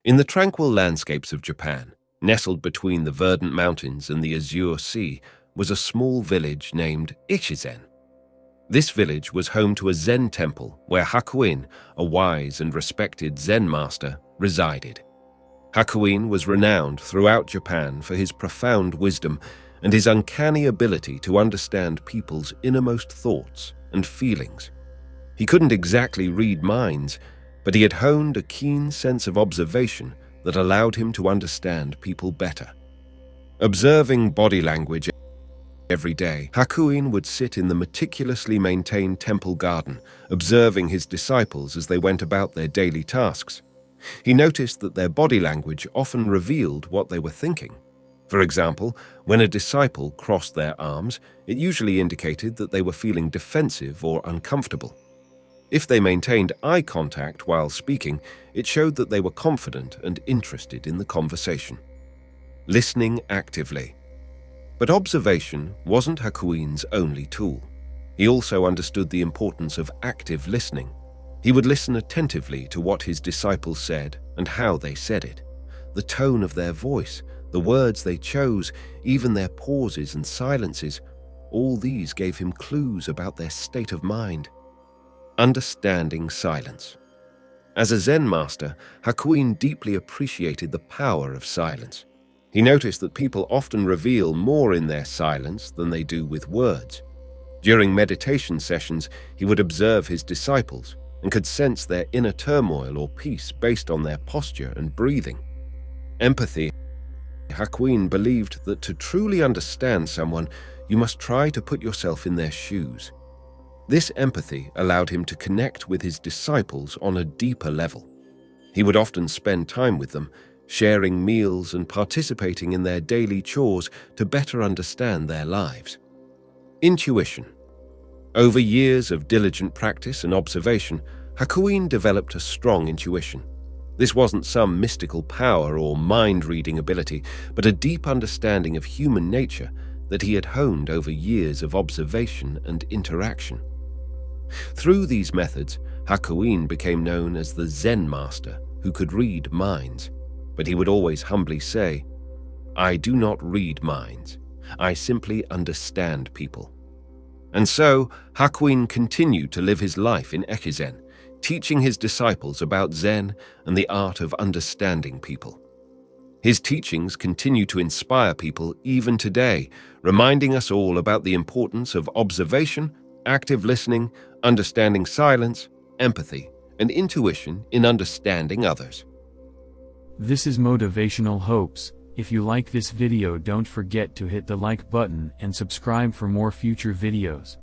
In the tranquil landscapes of Japan, nestled between the verdant mountains and the azure sea, was a small village named Ichizen. This village was home to a Zen temple where Hakuin, a wise and respected Zen master, resided. Hakuin was renowned throughout Japan for his profound wisdom and his uncanny ability to understand people's innermost thoughts and feelings. He couldn't exactly read minds, but he had honed a keen sense of observation that allowed him to understand people better. Observing body language every day, Hakuin would sit in the meticulously maintained temple garden, observing his disciples as they went about their daily tasks. He noticed that their body language often revealed what they were thinking. For example, when a disciple crossed their arms, it usually indicated that they were feeling defensive or uncomfortable. If they maintained eye contact while speaking, it showed that they were confident and interested in the conversation. Listening actively. But observation wasn't Hakuin's only tool. He also understood the importance of active listening. He would listen attentively to what his disciples said and how they said it. The tone of their voice, the words they chose, even their pauses and silences, all these gave him clues about their state of mind. Understanding silence. As a Zen master, Hakuin deeply appreciated the power of silence. He noticed that people often reveal more in their silence than they do with words. During meditation sessions, he would observe his disciples and could sense their inner turmoil or peace based on their posture and breathing. Empathy. Hakuin believed that to truly understand someone, you must try to put yourself in their shoes. This empathy allowed him to connect with his disciples on a deeper level. He would often spend time with them, sharing meals and participating in their daily chores to better understand their lives. Intuition. Over years of diligent practice and observation, Hakuin developed a strong intuition. This wasn't some mystical power or mind-reading ability, but a deep understanding of human nature that he had honed over years of observation and interaction. Through these methods, Hakuin became known as the Zen master who could read minds. But he would always humbly say, "I do not read minds. I simply understand people." And so, Hakuin continued to live his life in Ekizen, teaching his disciples about Zen and the art of understanding people. His teachings continue to inspire people even today, reminding us all about the importance of observation, active listening, understanding silence, empathy, and intuition in understanding others. This is Motivational Hopes. If you like this video, don't forget to hit the like button and subscribe for more future videos.